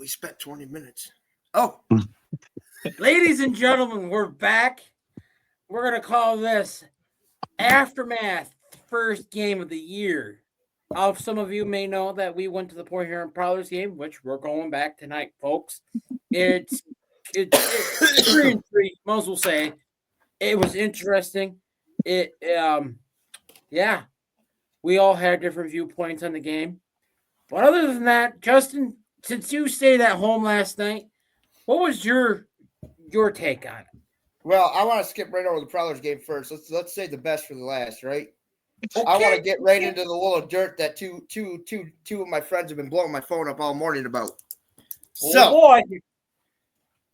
We spent 20 minutes. Oh. Ladies and gentlemen, we're back. We're going to call this Aftermath, first game of the year. Some of you may know that we went to the Port Huron Prowlers game, which we're going back tonight, folks. It's pretty intriguing, most will say. It was interesting. Yeah, we all had different viewpoints on the game. But other than that, Justin, since you stayed at home last night, what was your take on it? Well, I want to skip right over the Prowlers game first. Let's say the best for the last, right? Okay. I want to get right into the little dirt that two of my friends have been blowing my phone up all morning about. Boy.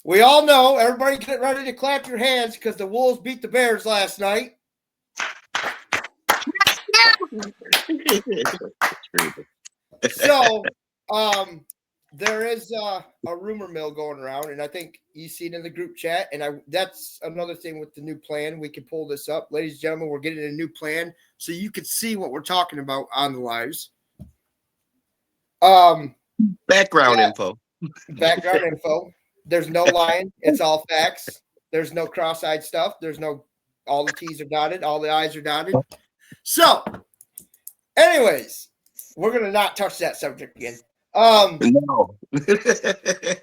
We all know, everybody get ready to clap your hands because the Wolves beat the Bears last night. So, there is a rumor mill going around, and I think you see it in the group chat. And that's another thing with the new plan. We can pull this up, ladies and gentlemen. We're getting a new plan, so you can see what we're talking about on the lives. Background info. Background info. There's no lying. It's all facts. There's no cross-eyed stuff. There's no all the T's are dotted, all the I's are dotted. So, anyways, we're gonna not touch that subject again. No.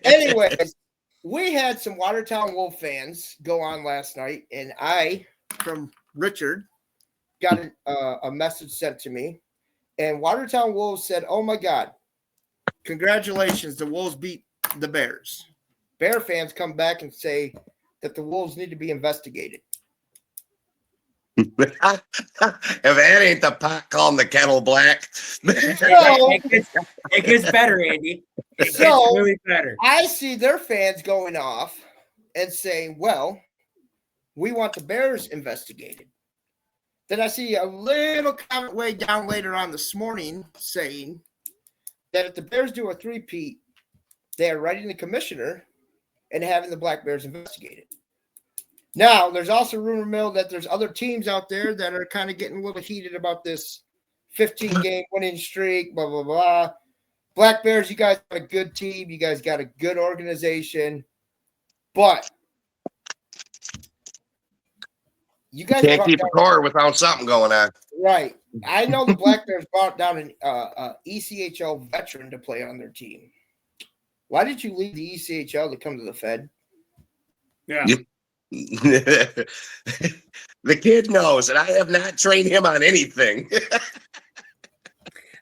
Anyways, we had some Watertown Wolf fans go on last night, and I, from Richard, got a message sent to me, and Watertown Wolves said, "Oh my God, congratulations! The Wolves beat the Bears." Bear fans come back and say that the Wolves need to be investigated. If that ain't the pot calling the kettle black. It gets better, Andy. It gets really better. I see their fans going off and saying, well, we want the Bears investigated. Then I see a little comment way down later on this morning saying that if the Bears do a three-peat, they are writing the commissioner and having the Black Bears investigated. Now, there's also rumor mill that there's other teams out there that are kind of getting a little heated about this 15-game winning streak, blah, blah, blah. Black Bears, you guys got a good team. You guys got a good organization. But you guys can't keep a core without something going on. Right. I know the Black Bears brought down an ECHL veteran to play on their team. Why did you leave the ECHL to come to the Fed? Yeah. The kid knows, and I have not trained him on anything.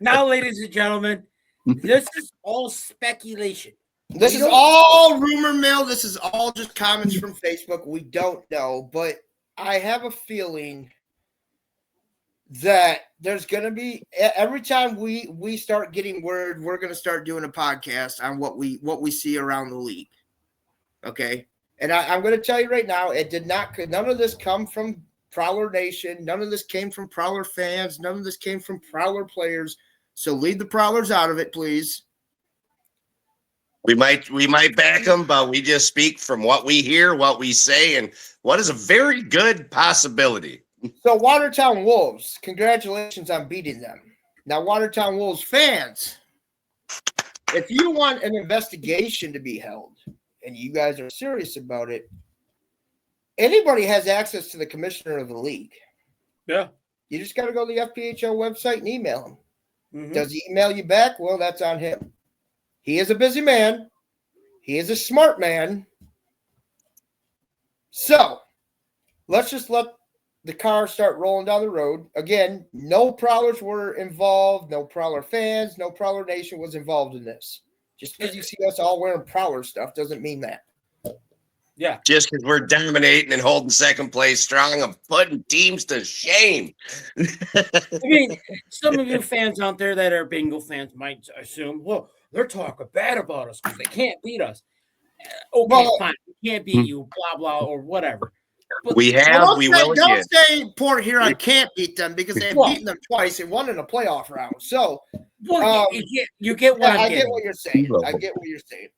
Now, ladies and gentlemen, this is all speculation. This is all rumor mill. This is all just comments from Facebook. We don't know, but I have a feeling that there's going to be, every time we start getting word, we're going to start doing a podcast on what we see around the league. Okay. And I'm going to tell you right now, none of this come from Prowler Nation. None of this came from Prowler fans. None of this came from Prowler players. So leave the Prowlers out of it, please. We might back them, but we just speak from what we hear, what we say, and what is a very good possibility. So Watertown Wolves, congratulations on beating them. Now, Watertown Wolves fans, if you want an investigation to be held and you guys are serious about it, anybody has access to the commissioner of the league. Yeah. You just got to go to the FPHL website and email him. Mm-hmm. Does he email you back? Well, that's on him. He is a busy man. He is a smart man. So let's just let the car start rolling down the road. Again, no Prowlers were involved. No Prowler fans. No Prowler Nation was involved in this. Just because you see us all wearing Prowler stuff doesn't mean that. Yeah. Just because we're dominating and holding second place strong and putting teams to shame. I mean, some of you fans out there that are Bengal fans might assume, well, they're talking bad about us because they can't beat us. Okay, well, fine. We can't beat you, blah, blah, or whatever. But, we will again. Don't say Port Huron can't beat them because they've beaten them twice and won in a playoff round. So, you get what I get what you're saying. I get what you're saying.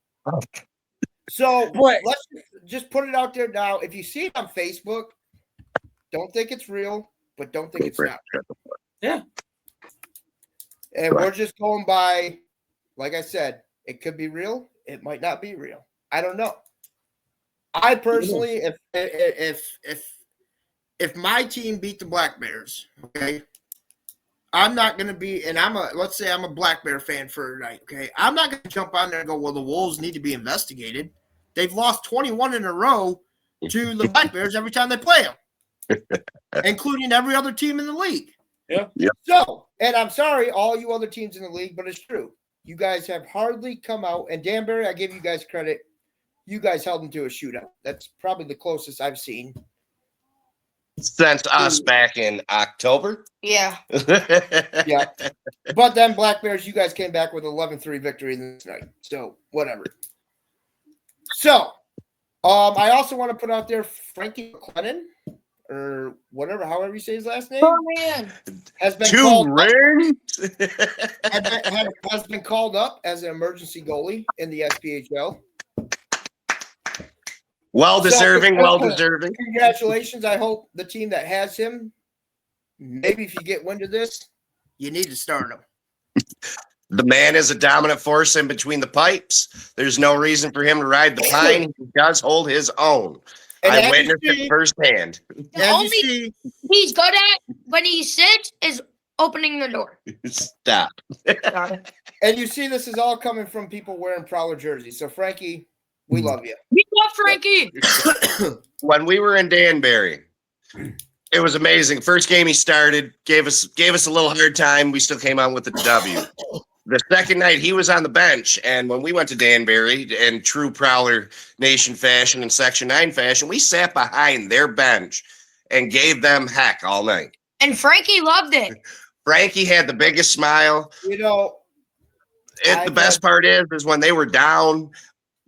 So let's just put it out there now. If you see it on Facebook, don't think it's real, but don't think it's not. Yeah. And we're just going by, like I said, it could be real. It might not be real. I don't know. I personally, if my team beat the Black Bears, okay, I'm not going to be, and let's say I'm a Black Bear fan for a night, okay, I'm not going to jump on there and go, well, the Wolves need to be investigated. They've lost 21 in a row to the Black Bears every time they play them, including every other team in the league. Yeah. So, and I'm sorry, all you other teams in the league, but it's true. You guys have hardly come out, and Danbury, I give you guys credit. You guys held them to a shootout. That's probably the closest I've seen. Sent us back in October. Yeah. Yeah. But then Black Bears, you guys came back with 11-3 victory this night. So, whatever. So, I also want to put out there Frankie McLennan, or whatever, however you say his last name, Oh man. has been 2 called rings. has been called up as an emergency goalie in the SPHL. Well deserving. Congratulations. I hope the team that has him, maybe if you get wind of this, you need to start him. The man is a dominant force in between the pipes. There's no reason for him to ride the pine. He does hold his own. And I as witnessed you it see- firsthand. The As only you see, he's good at when he sits is opening the door. Stop. and you see this is all coming from people wearing Prowler jerseys. So, Frankie, we love you. We love Frankie. When we were in Danbury, it was amazing. First game he started, gave us a little hard time. We still came out with the W. The second night he was on the bench, and when we went to Danbury in true Prowler Nation fashion and Section 9 fashion, we sat behind their bench and gave them heck all night. And Frankie loved it. Frankie had the biggest smile. You know, The best part is when they were down,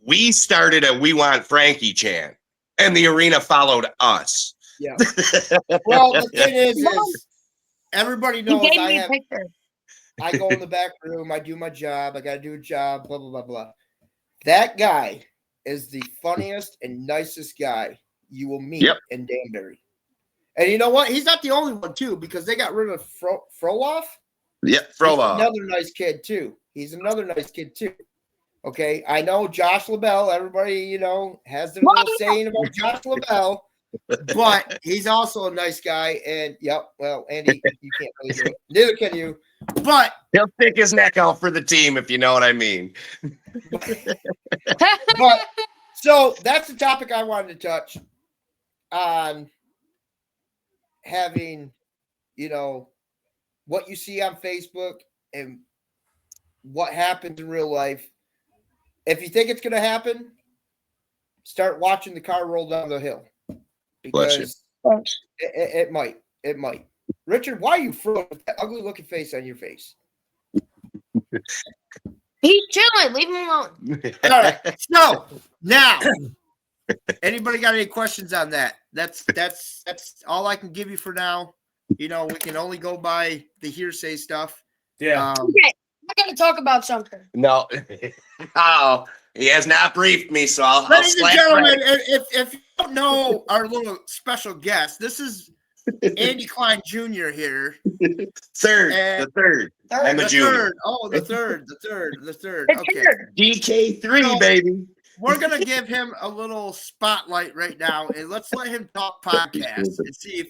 we started a "We Want Frankie" chant, and the arena followed us. yeah. Well, the thing is everybody He knows gave me a picture. I go in the back room, I do my job, I got to do a job, blah, blah, blah, blah. That guy is the funniest and nicest guy you will meet in Danbury. And you know what? He's not the only one, too, because they got rid of Froloff. Yep, He's Frolov. another nice kid, too. Okay, I know Josh LaBelle. Everybody, has their little saying about Josh LaBelle. But he's also a nice guy. And, Andy, you can't really do it. Neither can you. But He'll stick his neck out for the team, if you know what I mean. But so that's the topic I wanted to touch on, having, what you see on Facebook and what happens in real life. If you think it's going to happen, start watching the car roll down the hill, because it might. It might. Richard, why are you frozen with that ugly looking face on your face? He's chilling. Leave him alone. All right. So now, anybody got any questions on that? That's all I can give you for now. We can only go by the hearsay stuff. Yeah. Okay, I got to talk about something. No. Oh, he has not briefed me, so I'll Ladies and slap gentlemen, back. if you don't know our little special guest, this is Andy Klein Jr. here. Third, And- the third. I'm a The junior. third. Oh, the third. It's Okay. here. DK3, So- baby. We're gonna give him a little spotlight right now, and let's let him talk podcast and see if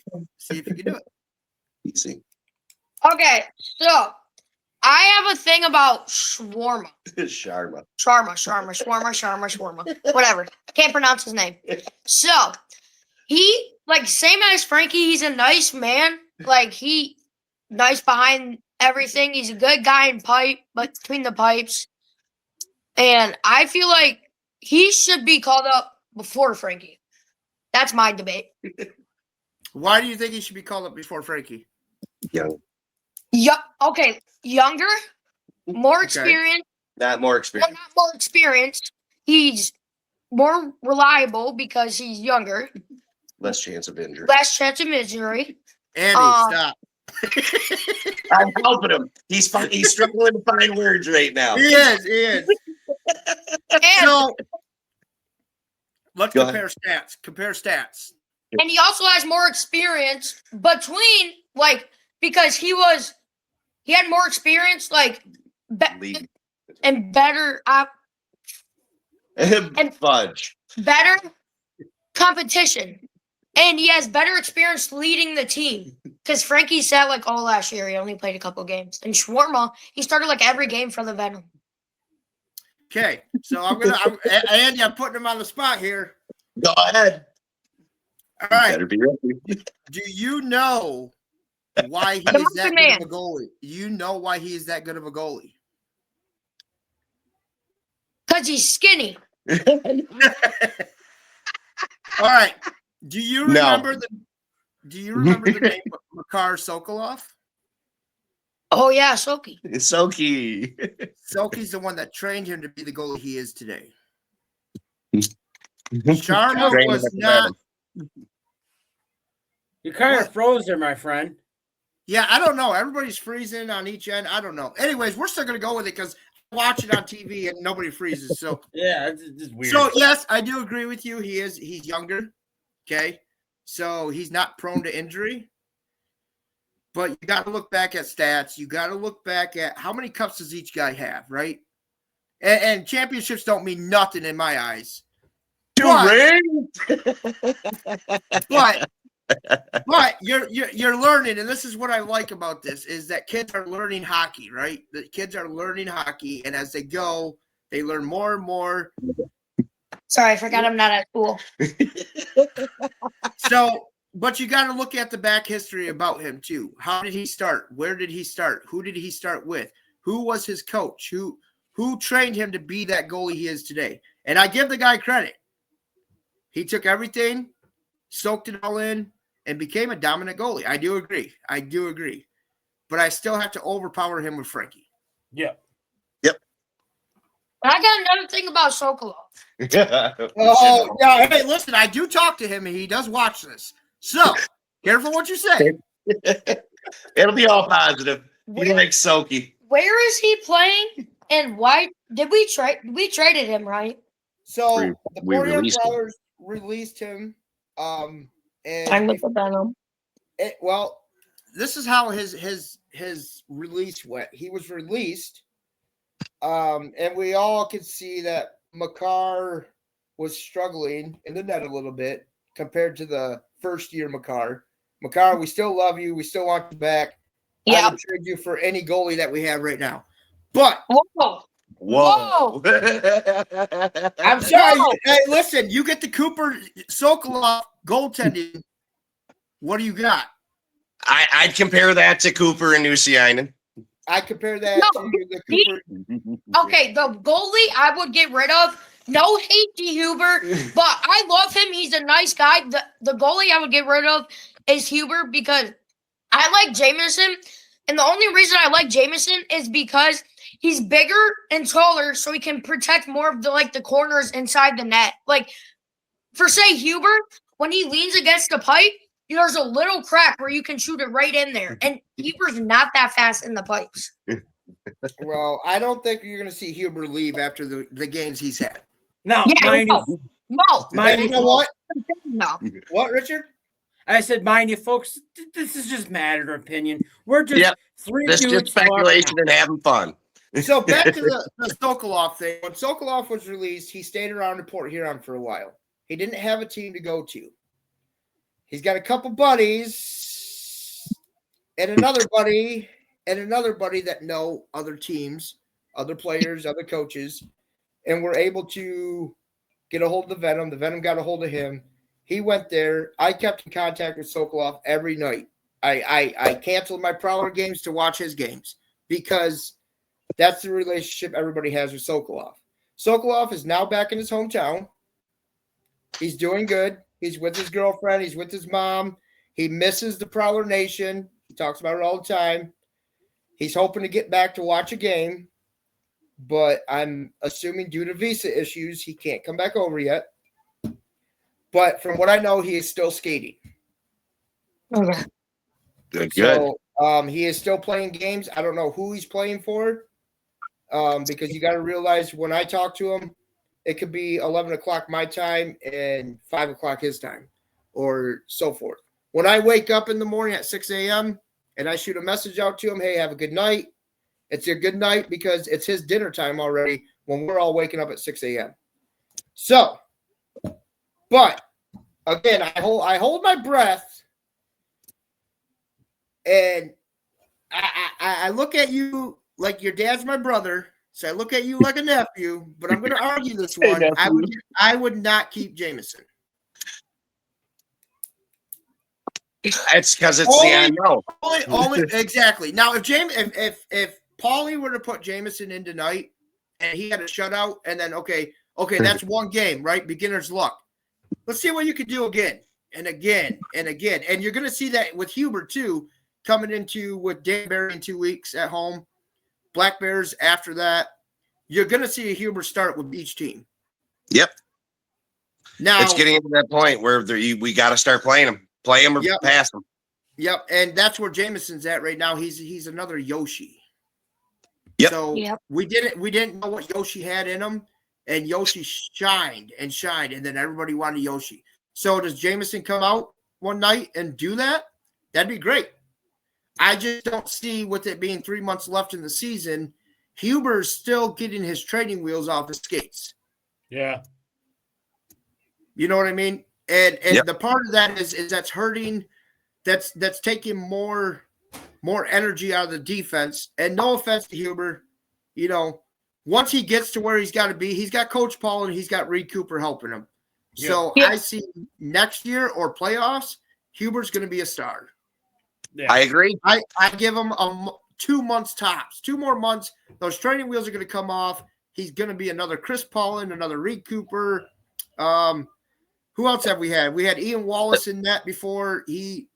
he can do it. Easy. Okay, so I have a thing about shawarma. Sharma. Shawarma. Whatever. I can't pronounce his name. So he, same as Frankie, he's a nice man. He nice behind everything. He's a good guy in between the pipes. And I feel like he should be called up before Frankie. That's my debate. Why do you think he should be called up before Frankie? Young. Yeah. Okay. Younger, more Okay. experienced. Not more Well, experience. not more experienced. He's more reliable because he's younger. Less chance of injury. Less chance of injury. Andy, stop. I'm helping him. He's struggling to find words right now. He is. And, So let's Go compare stats. and he also has more experience between, because he had more experience, League. and better. Fudge. better competition. And he has better experience leading the team. Because Frankie sat like all last year. He only played a couple games. And Shawarma, he started like every game for the Venom. Okay, so Andy, I'm putting him on the spot here. Go ahead. All right. Better be ready. Do you know why he The is that monkey good man. of a goalie? You know why he is that good of a goalie? Because he's skinny. All right. Do you No. remember the name Makar Sokolov? Oh, yeah, Soki. Soki. Soki's the one that trained him to be the goalie he is today. Sharma Trained was him at the not. Venom. You kind What? of froze there, my friend. Yeah, I don't know. Everybody's freezing on each end. I don't know. Anyways, we're still gonna go with it because I watch it on TV and nobody freezes. So Yeah, it's just weird. So yes, I do agree with you. He's younger. Okay. So he's not prone to injury. But you got to look back at stats. You got to look back at how many cups does each guy have, right? And championships don't mean nothing in my eyes. Two rings. But you're learning, and this is what I like about this, is that kids are learning hockey, right? The kids are learning hockey, and as they go, they learn more and more. Sorry, I forgot I'm not at school. So, but you got to look at the back history about him too. How did he start? Where did he start? Who did he start with? Who was his coach? Who trained him to be that goalie he is today? And I give the guy credit. He took everything, soaked it all in, and became a dominant goalie. I do agree. But I still have to overpower him with Frankie. yeah. But I got another thing about Sokolov. Oh, yeah. Hey, listen, I do talk to him, and he does watch this. So, careful what you say. It'll be all positive. He likes Soki. Where is he playing? And why did we trade? We traded him, right? So, the we Bordeaux released him. Brothers released him. And I'm with the Venom. well, this is how his release went. He was released, and we all could see that Makar was struggling in the net a little bit compared to the first year Makar. Makar, we still love you. We still want you back. I Yeah. would trade you for any goalie that we have right now. But Whoa. Whoa. I'm sorry. Whoa. Hey, listen, you get the Cooper Sokolov goaltending. What do you got? I'd compare that to Cooper and Nusiainen. I compare that No, to the Cooper. Okay, the goalie I would get rid of. No hate to Huber, but I love him. He's a nice guy. The goalie I would get rid of is Huber because I like Jameson. And the only reason I like Jameson is because he's bigger and taller, so he can protect more of the corners inside the net. Like, for say Huber, when he leans against the pipe, there's a little crack where you can shoot it right in there. And Huber's not that fast in the pipes. Well, I don't think you're going to see Huber leave after the games he's had. No, Yeah, mind no. you, No. mind You you, know what? No. What, Richard? I said, mind you, folks, this is just matter of opinion. We're just Yep. three This is dudes just speculation and having fun. So back to the Sokolov thing. When Sokolov was released, he stayed around in Port Huron for a while. He didn't have a team to go to. He's got a couple buddies and another buddy that know other teams, other players, other coaches, and were able to get a hold of the Venom. The Venom got a hold of him. He went there. I kept in contact with Sokolov every night. I canceled my Prowler games to watch his games because that's the relationship everybody has with Sokolov. Sokolov is now back in his hometown. He's doing good. He's with his girlfriend. He's with his mom. He misses the Prowler Nation. He talks about it all the time. He's hoping to get back to watch a game, but I'm assuming due to visa issues, he can't come back over yet. But from what I know, he is still skating. Okay. Good. So he is still playing games. I don't know who he's playing for because you got to realize when I talk to him, it could be 11 o'clock my time and 5 o'clock his time or so forth. When I wake up in the morning at 6 a.m. and I shoot a message out to him, hey, have a good night. It's a good night because it's his dinner time already when we're all waking up at 6 a.m. So, but again, I hold my breath, and I look at you like your dad's my brother. So I look at you like a nephew, but I'm going to argue this one. I would not keep Jameson. It's because it's the unknown. Only exactly. Now, if Paulie were to put Jameson in tonight and he had a shutout, and then okay, that's one game, right? Beginner's luck. Let's see what you could do again and again and again. And you're going to see that with Huber too, coming into with Danbury in 2 weeks at home, Black Bears after that. You're going to see a Huber start with each team. Yep. Now it's getting to that point where we got to start playing them. Play him or pass him. Yep, and that's where Jameson's at right now. He's another Yoshi. Yep. So we didn't know what Yoshi had in him, and Yoshi shined, and then everybody wanted Yoshi. So does Jameson come out one night and do that? That'd be great. I just don't see, with it being 3 months left in the season, Huber's still getting his training wheels off his skates. Yeah. You know what I mean? And the part of that is that's hurting, that's taking more energy out of the defense. And no offense to Huber, you know, once he gets to where he's got to be, he's got Coach Paul and he's got Reed Cooper helping him. Yeah. So I see next year or playoffs, Huber's going to be a star. Yeah. I agree. I give him 2 months tops, 2 more months. Those training wheels are going to come off. He's going to be another Chris Paulin, another Reed Cooper. Who else have we had? We had Ian Wallace in that before he,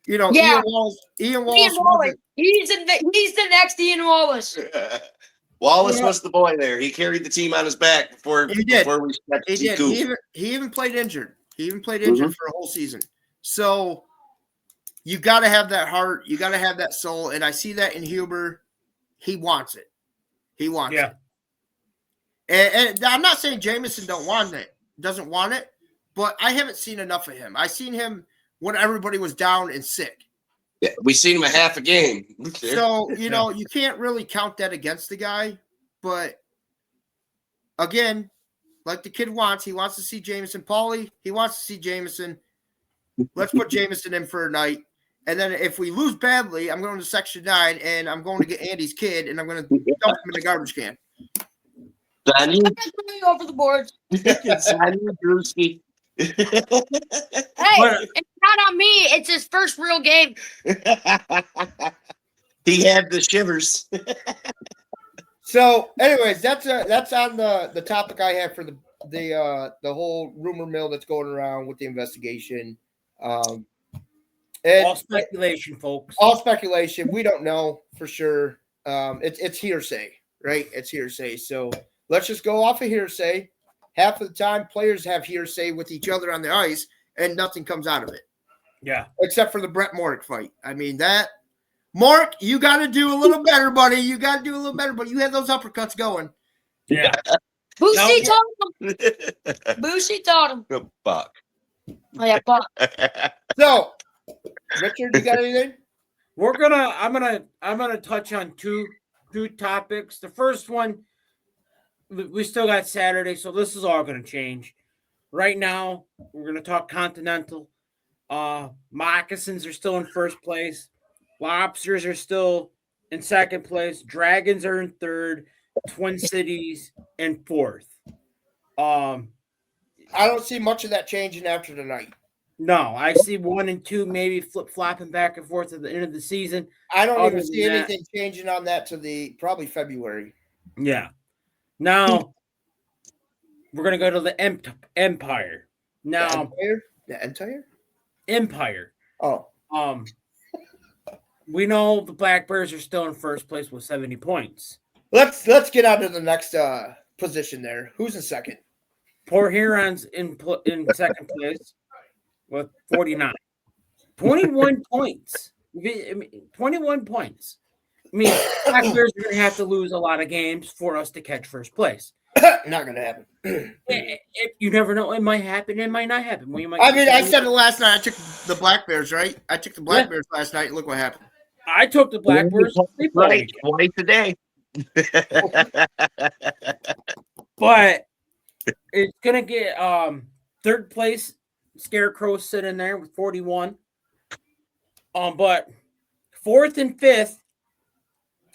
you know, Ian Wallace. He's the next Ian Wallace. Wallace was the boy there. He carried the team on his back before we stepped he did. He even played injured. He even played injured for a whole season. So you got to have that heart. You got to have that soul. And I see that in Huber. He wants it. He wants it. And I'm not saying Jameson doesn't want it, but I haven't seen enough of him. I seen him when everybody was down and sick. Yeah, we seen him a half a game. So, you know, you can't really count that against the guy. But again, like the kid wants, he wants to see Jameson. Paulie, he wants to see Jameson. Let's put Jameson in for a night. And then if we lose badly, I'm going to Section 9 and I'm going to get Andy's kid and I'm going to dump him in the garbage can. Over the boards. Hey, it's not on me. It's his first real game. He had the shivers. So, anyways, that's on the topic I have for the whole rumor mill that's going around with the investigation. All speculation, folks. All speculation. We don't know for sure. It's hearsay, right? It's hearsay. So let's just go off of hearsay. Half of the time, players have hearsay with each other on the ice, and nothing comes out of it. Yeah. Except for the Brett Mork fight. I mean, Mork, you got to do a little better, buddy. You got to do a little better, but you had those uppercuts going. Yeah. Boosie taught him. Boosie taught him. Buck. Oh, yeah, Buck. So, Richard, you got anything? I'm gonna touch on two topics. The first one, we still got Saturday, so this is all gonna change. Right now, we're gonna talk Continental. Moccasins are still in first place. Lobsters are still in second place. Dragons are in third. Twin Cities in fourth. I don't see much of that changing after tonight. No, I see 1 and 2 maybe flip-flopping back and forth at the end of the season. I don't even see anything changing on that to probably February. Yeah. Now, we're going to go to the Empire. Now, the Empire? Empire. Oh. We know the Black Bears are still in first place with 70 points. Let's get on to the next position there. Who's in second? Port Huron's in second place with 49. 21 points. 21 points. I mean, Black Bears are going to have to lose a lot of games for us to catch first place. Not going to happen. You never know. It might happen. It might not happen. I said it last night. I took the Black Bears, right? I took the Black Bears last night. Look what happened. I took the Black Bears. Twice a day. But It's gonna get third place. Scarecrow sitting there with 41. But fourth and fifth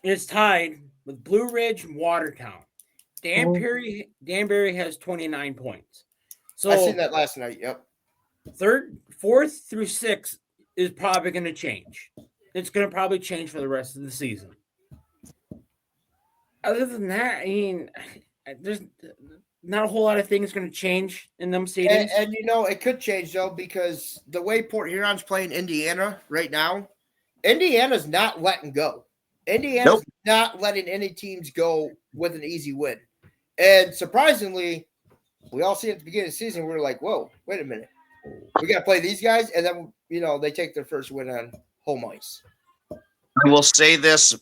is tied with Blue Ridge and Watertown. Danbury has 29 points. So I seen that last night. Yep. fourth through sixth is probably going to change. It's going to probably change for the rest of the season. Other than that, I mean, there's not a whole lot of things going to change in them seedings. And you know, it could change though, because the way Port Huron's playing Indiana right now, Indiana's not letting go. Indiana's not letting any teams go with an easy win. And surprisingly, we all see at the beginning of the season, we're like, whoa, wait a minute. We got to play these guys. And then, you know, they take their first win on home ice. I will say this.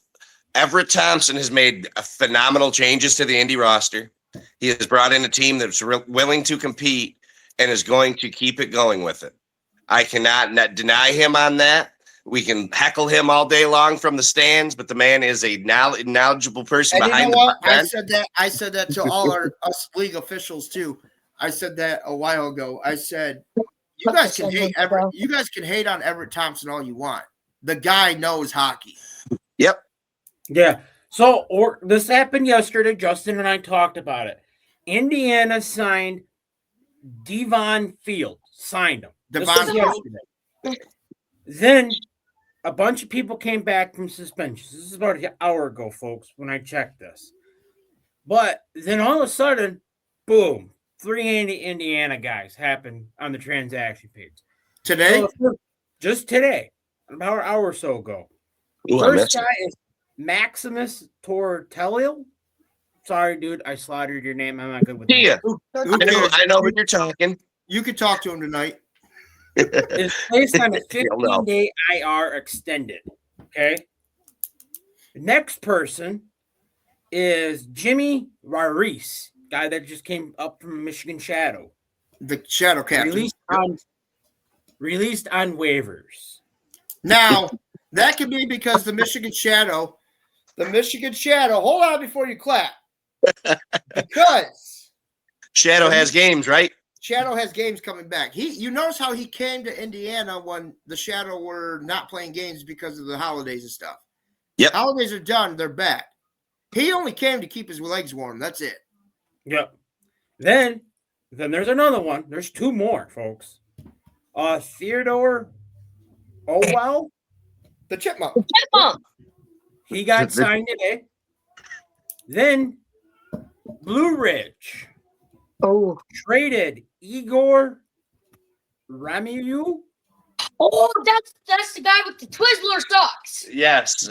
Everett Thompson has made phenomenal changes to the Indy roster. He has brought in a team that's willing to compete and is going to keep it going with it. I cannot deny him on that. We can heckle him all day long from the stands, but the man is a knowledgeable person And behind you know what? the bench. I said that to all us league officials too. I said that a while ago. I said, you guys can hate Everett. You guys can hate on Everett Thompson all you want. The guy knows hockey. Yep. Yeah. So, this happened yesterday. Justin and I talked about it. Indiana signed Devon Field. Signed him. This was yesterday. Then a bunch of people came back from suspensions. This is about an hour ago, folks, when I checked this. But then all of a sudden, boom, 3 Indiana guys happened on the transaction page. Today? So, just today, about an hour or so ago. Ooh, First guy is Maximus Tortello. Sorry, dude, I slaughtered your name. I'm not good with Yeah, that. I know what you're talking. You could talk to him tonight. It's based on a 15-day IR extended. Okay. The next person is Jimmy Rarice, guy that just came up from Michigan Shadow. The Shadow Captain. Released on waivers. Now, that could be because the Michigan Shadow, hold on before you clap. Because Shadow has games, right? Shadow has games coming back. You notice how he came to Indiana when the Shadow were not playing games because of the holidays and stuff. Yep. Holidays are done. They're back. He only came to keep his legs warm. That's it. Yep. Then there's another one. There's 2 more, folks. Theodore Owell. The Chipmunk. He got signed today. Then Blue Ridge traded Igor Ramiu. Oh, that's the guy with the Twizzler socks. Yes.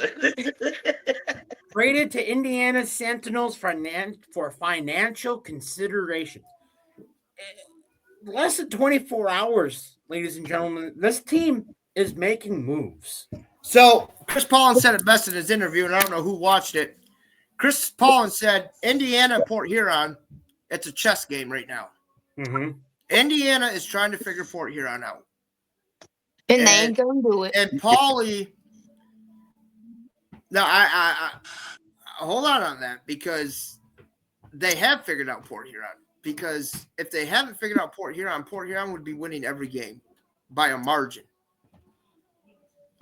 Traded to Indiana Sentinels for financial consideration. Less than 24 hours, ladies and gentlemen. This team is making moves. So Chris Paulin said it best in his interview, and I don't know who watched it. Chris Paulin said, Indiana and Port Huron, it's a chess game right now. Mm-hmm. Indiana is trying to figure Port Huron out. And they ain't gonna do it. And Paulie, now I hold on that, because they have figured out Port Huron. Because if they haven't figured out Port Huron would be winning every game by a margin.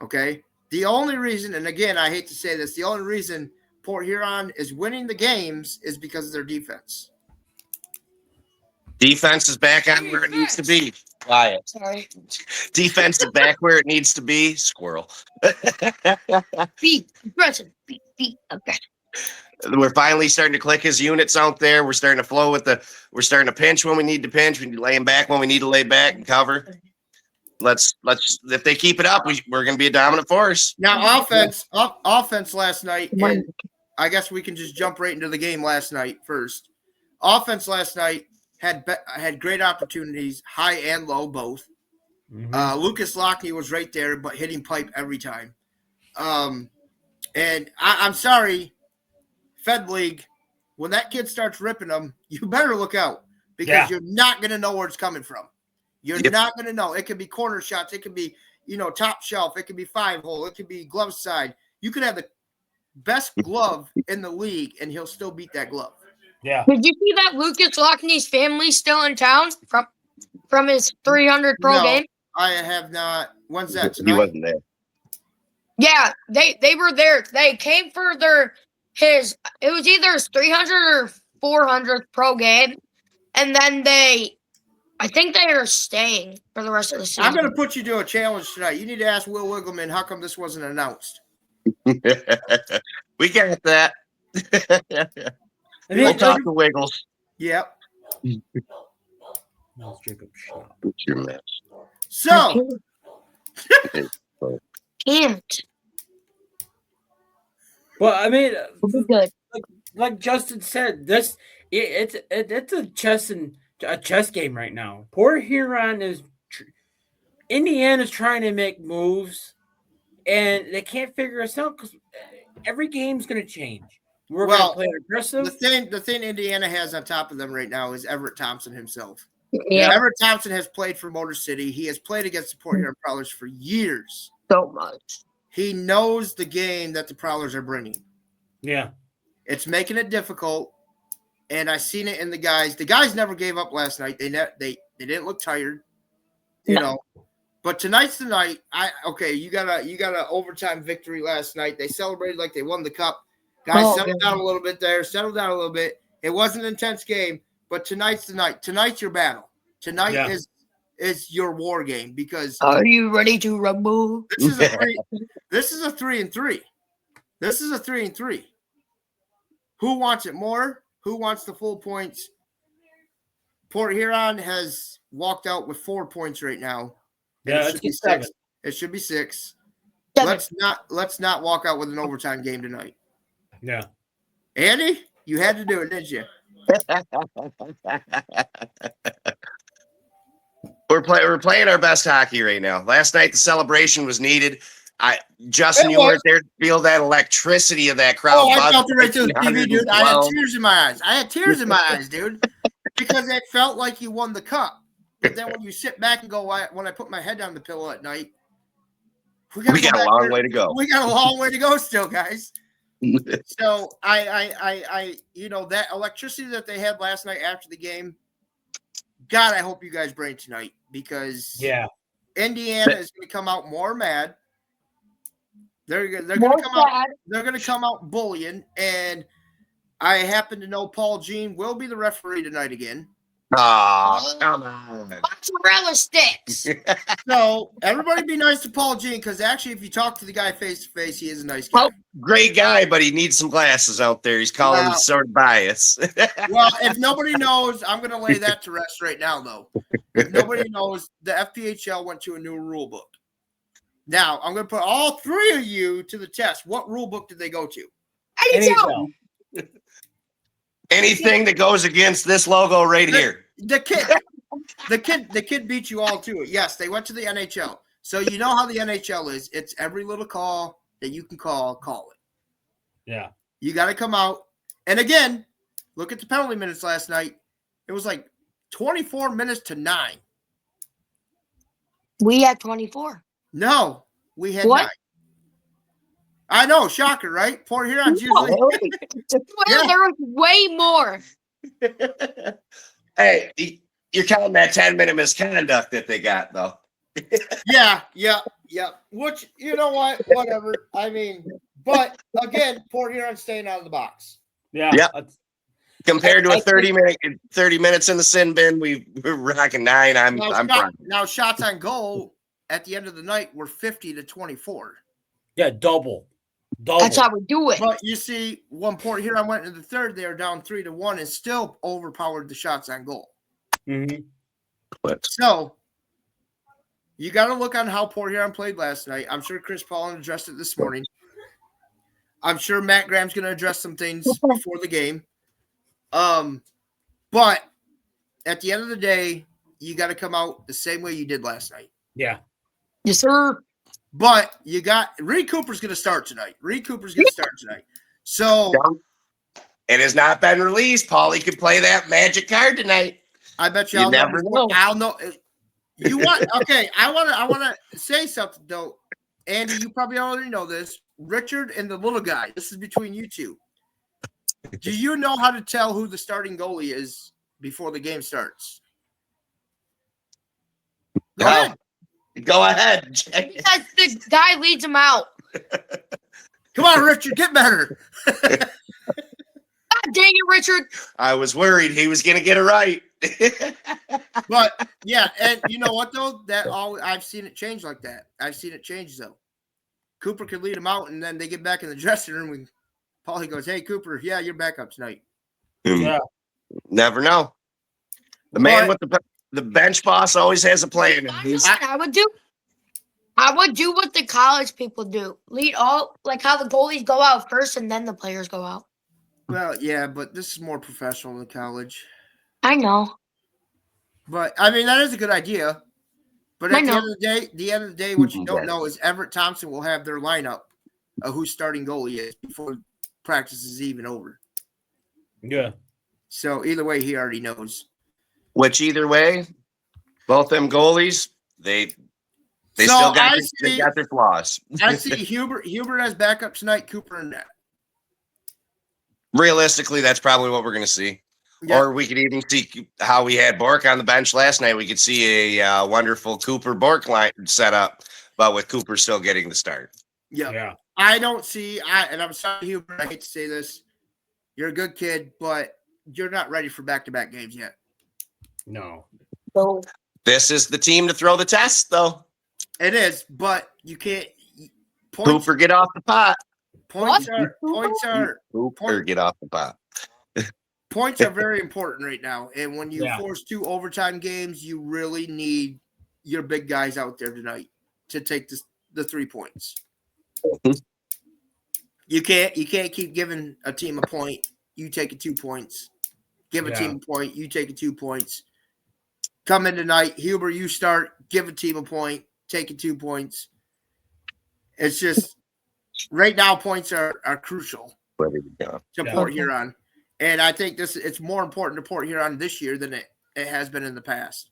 Okay? The only reason, and again, I hate to say this, the only reason Port Huron is winning the games is because of their defense. Defense is back on where it needs to be. Quiet. Sorry. Defense is back where it needs to be. Squirrel. Beat aggressive. Beat aggressive. We're finally starting to click his units out there. We're starting to flow we're starting to pinch when we need to pinch. We need to lay him back when we need to lay back and cover. Let's if they keep it up, we're going to be a dominant force. Now, offense last night, and I guess we can just jump right into the game last night first. Offense last night had great opportunities, high and low both. Mm-hmm. Lucas Lockney was right there, but hitting pipe every time. And I'm sorry, Fed League, when that kid starts ripping them, you better look out, because you're not going to know where it's coming from. You're not going to know. It could be corner shots. It could be, top shelf. It could be 5-hole. It could be glove side. You could have the best glove in the league, and he'll still beat that glove. Yeah. Did you see that Lucas Lockney's family still in town from his 300 pro No. game? I have not. When's that He tonight? wasn't there. Yeah, they were there. They came for it was either his 300 or 400th pro game, and then I think they are staying for the rest of the season. I'm going to put you to a challenge tonight. You need to ask Will Wiggleman how come this wasn't announced. We got that. I mean, We'll talk to Wiggles. Yep. Miles Jacobs shot. What's your mess? So, Can't. Well, I mean, It'll be good. like Justin said, it's a chess game right now. Port Huron Indiana's trying to make moves, and they can't figure us out because every game's going to change. We're going to play aggressive. the thing Indiana has on top of them right now is Everett Thompson himself. Yeah, Everett Thompson has played for Motor City. He has played against the Port Huron Prowlers for years. so much. He knows the game that the Prowlers are bringing. Yeah. It's making it difficult, and I seen it in the guys. The guys never gave up last night. They didn't look tired, you know. But tonight's the night. You got a overtime victory last night. They celebrated like they won the cup. Guys, settled down a little bit there. Settled down a little bit. It wasn't an intense game, but tonight's the night. Tonight's your battle. Tonight is your war game because Are you ready to rumble? this is a 3-3. This is a 3-3. Who wants it more? Who wants the full points? Port Huron has walked out with 4 points right now. Yeah, it should be 7. 6. It should be 6. 7. Let's not walk out with an overtime game tonight. Yeah. Andy, you had to do it, didn't you? We're playing our best hockey right now. Last night the celebration was needed. Justin, you weren't there to feel that electricity of that crowd. Oh, I felt it right through the TV, dude. I had tears in my eyes. Dude, because it felt like you won the cup. But then when you sit back and go, when I put my head on the pillow at night, we got a long way to go. We got a long way to go still, guys. So I that electricity that they had last night after the game, God, I hope you guys bring it tonight because Indiana is going to come out more mad. They're going to come out bullying, and I happen to know Paul Jean will be the referee tonight again. Oh, come on. Mozzarella sticks. So everybody be nice to Paul Jean because actually, if you talk to the guy face to face, he is a nice guy. Great guy, but he needs some glasses out there. He's calling sort of bias. Well, if nobody knows, I'm going to lay that to rest right now, though. If nobody knows, the FPHL went to a new rule book. Now, I'm going to put all 3 of you to the test. What rule book did they go to? NHL. Anything that goes against this logo right here. The kid beat you all to it. Yes, they went to the NHL. So you know how the NHL is. It's every little call that you can call it. Yeah. You got to come out. And again, look at the penalty minutes last night. It was like 24 minutes to 9. We had 24. No, we had What? 9. I know, shocker, right? Port Huron's usually. Well, there was way more. Hey, you're counting that 10-minute misconduct that they got, though. Yeah. Which, you know what? Whatever. I mean, but again, Port Huron staying out of the box. Yeah. Yep. Compared to a 30 minutes in the sin bin, we're rocking 9. I'm proud. Now shots on goal at the end of the night were 50-24. Yeah, double. That's how we do it. But you see, when Port Huron went into the third, they were down 3-1 and still overpowered the shots on goal. Mm-hmm. So you got to look on how Port Huron played last night. I'm sure Chris Paulin addressed it this morning. I'm sure Matt Graham's going to address some things before the game. But at the end of the day, you got to come out the same way you did last night. Yeah. Yes, sir. But you got Reed Cooper's going to start tonight. So it has not been released. Paulie could play that magic card tonight. I bet you You never know. I'll know. You want okay? I want to say something though, Andy. You probably already know this. Richard and the little guy. This is between you two. Do you know how to tell who the starting goalie is before the game starts? Go ahead. Go ahead. Jay. Because the guy leads him out. Come on, Richard, get better. God dang it, Richard. I was worried he was going to get it right. But yeah, and you know what though? I've seen it change like that. I've seen it change though. Cooper could lead him out, and then they get back in the dressing room. And Paulie goes, "Hey, Cooper, yeah, you're back up tonight." Yeah. Never know. The man with the bench boss always has a plan. I would do what the college people do. Lead all like how the goalies go out first and then the players go out. Well, yeah, but this is more professional than college. I know. But I mean, that is a good idea. But I at the know. end of the day, what you don't know is Everett Thompson will have their lineup of who starting goalie is before practice is even over. Yeah. So either way, he already knows. Which either way, both them goalies, they So still got I they got their flaws. I see Hubert as backup tonight. Cooper and net. Realistically, that's probably what we're going to see. Yeah. Or we could even see how we had Bork on the bench last night. We could see a wonderful Cooper Bork line set up, but with Cooper still getting the start. Yeah. I don't see. And I'm sorry, Hubert. I hate to say this. You're a good kid, but you're not ready for back-to-back games yet. No. So This is the team to throw the test, though. It is, but you can't. Points, Cooper, get off the pot. points What? are Cooper, get off the pot. points are very important right now. And when you Yeah. force 2 overtime games, you really need your big guys out there tonight to take the 3 points. Mhm. You can't keep giving a team a point. You take it 2 points. Give a Yeah. team a point. You take it 2 points. Come in tonight, Huber. You start. Give a team a point. Take it 2 points. It's just right now points are crucial Where did we go? to Yeah. Port Huron, and I think it's more important to Port Huron this year than it has been in the past.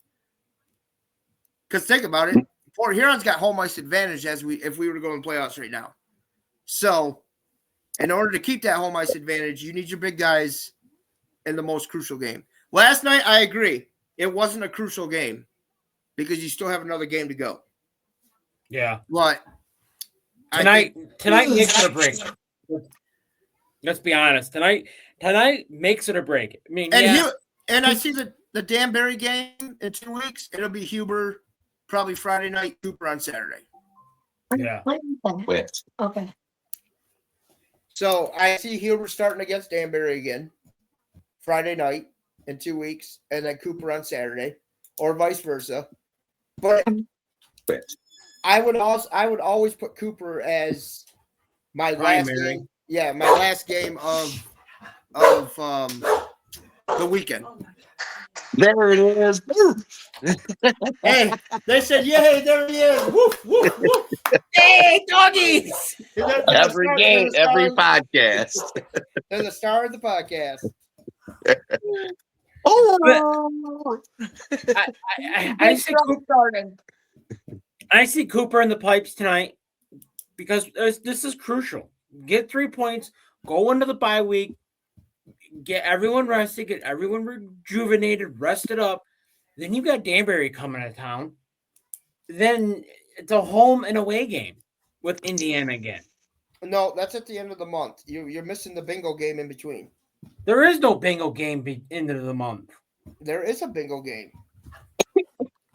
Because think about it, Port Huron's got home ice advantage if we were to go in playoffs right now. So, in order to keep that home ice advantage, you need your big guys in the most crucial game. Last night, I agree, it wasn't a crucial game because you still have another game to go. Yeah. But Tonight makes it or break. Let's be honest. Tonight makes it or break. I mean, and I see the Danbury game in 2 weeks. It'll be Huber probably Friday night, Cooper on Saturday. Yeah. Quit. Okay. So I see Huber starting against Danbury again Friday night in 2 weeks, and then Cooper on Saturday, or vice versa. But Quit. I would always put Cooper as my last Primary. game. Yeah, my last game of the weekend. There it is. Hey, they said, "Yay, there he is!" Woof, woof, woof. Hey, doggies! Every game, every podcast. They're the star of the podcast. Oh, I see Cooper. I see Cooper in the pipes tonight because this is crucial. Get 3 points, go into the bye week, get everyone rested, get everyone rejuvenated, rested up. Then you got Danbury coming to town. Then it's a home and away game with Indiana again. No, that's at the end of the month. You're missing the bingo game in between. There is no bingo game end of the month. There is a bingo game.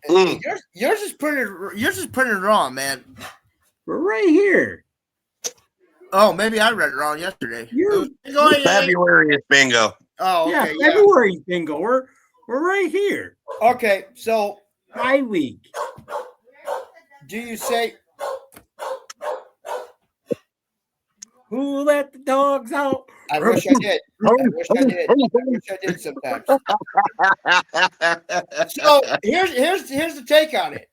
Mm. Yours is printed wrong, man. We're right here. Oh, maybe I read it wrong yesterday. February is bingo. Oh, Yeah, okay, yeah. February bingo. We're right here. Okay, so Bye week. do you say Who let the dogs out? I wish I did. I wish I did sometimes. So here's the take on it.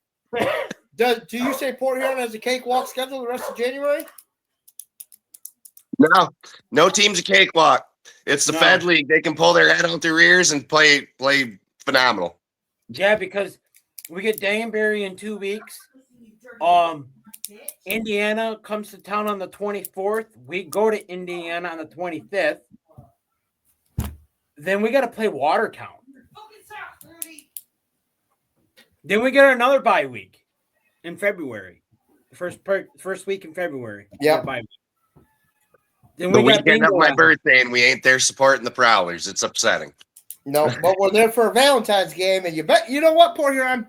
Do you say Port Huron has a cakewalk schedule the rest of January? No team's a cakewalk. It's the No. Fed League. They can pull their head out their ears and play phenomenal. Yeah, because we get Danbury in 2 weeks. Indiana comes to town on the 24th. We go to Indiana on the 25th. Then we got to play Watertown. Then we get another bye week in February. The first week in February. Yep. Bye week. Then The we got weekend of bingo my on. birthday, and we ain't there supporting the Prowlers. It's upsetting. No, but we're there for a Valentine's game, and you know what, Port Huron?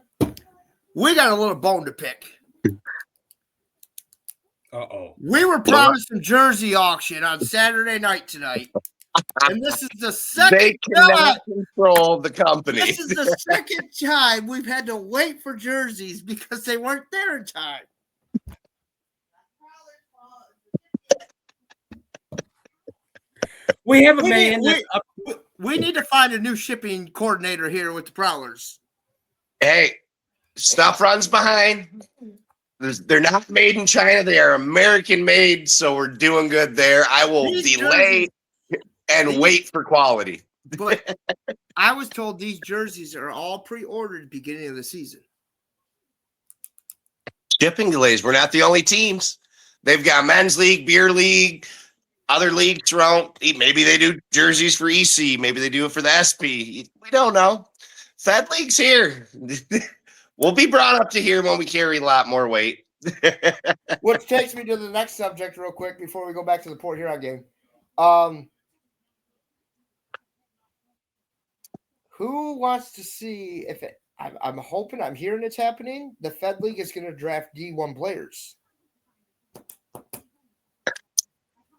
We got a little bone to pick. Uh-oh. We were promised a jersey auction on Saturday night tonight, and this is the second They time. cannot control the company. This is the second time we've had to wait for jerseys because they weren't there in time. We have a We man need- that's up. We need to find a new shipping coordinator here with the Prowlers. Hey, stuff runs behind. They're not made in China. They are American made, so we're doing good there. I will These delay and wait for quality. But I was told these jerseys are all pre-ordered at the beginning of the season. Shipping delays. We're not the only teams. They've got men's league, beer league, other leagues around. Maybe they do jerseys for EC. Maybe they do it for the SP. We don't know. Fed League's here. We'll be brought up to here when we carry a lot more weight. Which takes me to the next subject real quick before we go back to the Port Huron game. Who wants to see if it? I'm hoping, I'm hearing it's happening. The Fed League is going to draft D1 players.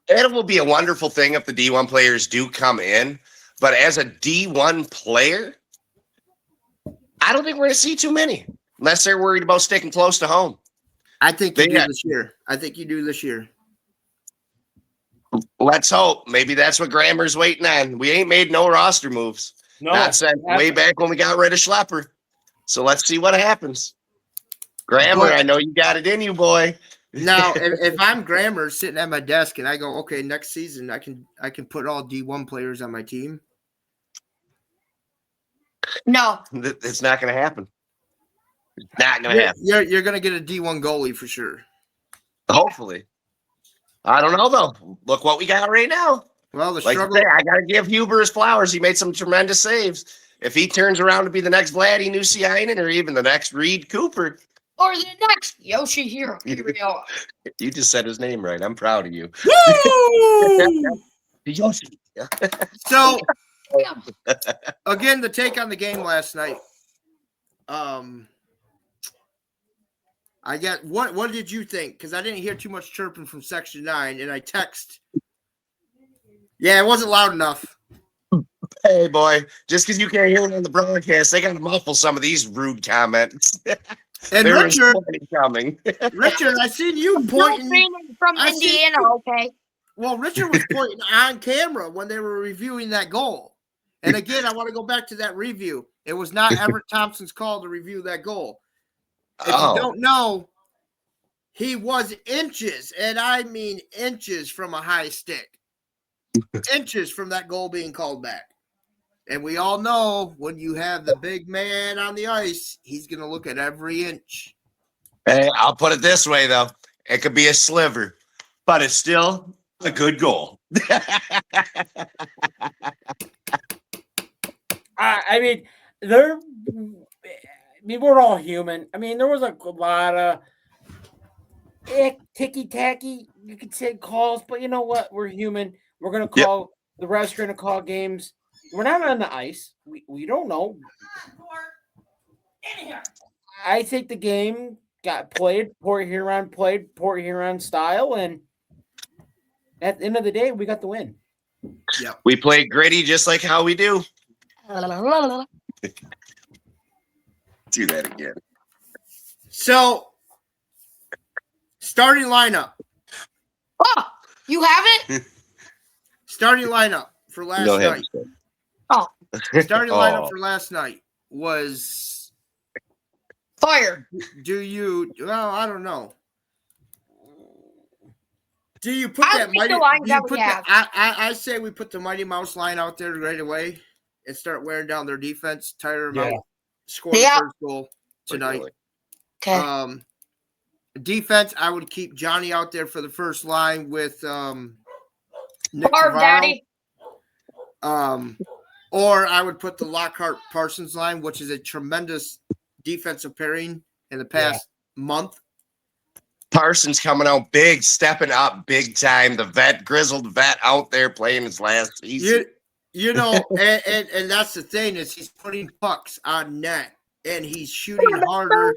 It will be a wonderful thing if the D1 players do come in. But as a D1 player, I don't think we're going to see too many unless they're worried about sticking close to home. I think you They do got- this year. I think you do this year. Let's hope. Maybe that's what Grammer's waiting on. We ain't made no roster moves. No, Not since way back when we got rid of Schlepper. So let's see what happens. Grammer, But- I know you got it in you, boy. Now, if I'm Grammer sitting at my desk and I go, okay, next season I can put all D1 players on my team. No. It's not going to happen. It's not going to happen. You're going to get a D1 goalie for sure. Hopefully. I don't know, though. Look what we got right now. Well, the Like I struggle. say, I got to give Huber his flowers. He made some tremendous saves. If he turns around to be the next Vladdy Nusiainen or even the next Reed Cooper, Or the next Yoshihiro. you just said his name right. I'm proud of you. Woo! Yoshi. So again, the take on the game last night. I got what did you think? Because I didn't hear too much chirping from Section 9, and I text. Yeah, it wasn't loud enough. Hey, boy, just because you can't hear it on the broadcast, they got to muffle some of these rude comments. And There is Richard, plenty coming. Richard, I seen you No pointing. fan from I see- Indiana, okay? Well, Richard was pointing on camera when they were reviewing that goal. And again, I want to go back to that review. It was not Everett Thompson's call to review that goal. If you don't know, he was inches, and I mean inches from a high stick. Inches from that goal being called back. And we all know when you have the big man on the ice, he's going to look at every inch. Hey, I'll put it this way, though. It could be a sliver, but it's still a good goal. I mean, we're all human. I mean, there was a lot of ticky tacky, you could say, calls, but you know what? We're human. We're gonna call the refs are gonna call games. We're not on the ice. We don't know. I think the game got played. Port Huron played Port Huron style, and at the end of the day, we got the win. We play gritty just like how we do. Do that again. So, starting lineup. Oh, you have it? Starting lineup for last Go ahead. night. Starting lineup Oh. for last night was Fire. well, I don't know. Do you put I that think mighty the lines do you that we put have. I say we put the Mighty Mouse line out there right away and start wearing down their defense, tire them out, score the Yeah. first goal tonight. Okay. Defense, I would keep Johnny out there for the first line with Nick Barb Tavaro. Daddy. Or I would put the Lockhart Parsons line, which is a tremendous defensive pairing in the past month. Parsons coming out big, stepping up big time. The grizzled vet out there playing his last season. You know, and that's the thing is he's putting pucks on net and he's shooting harder.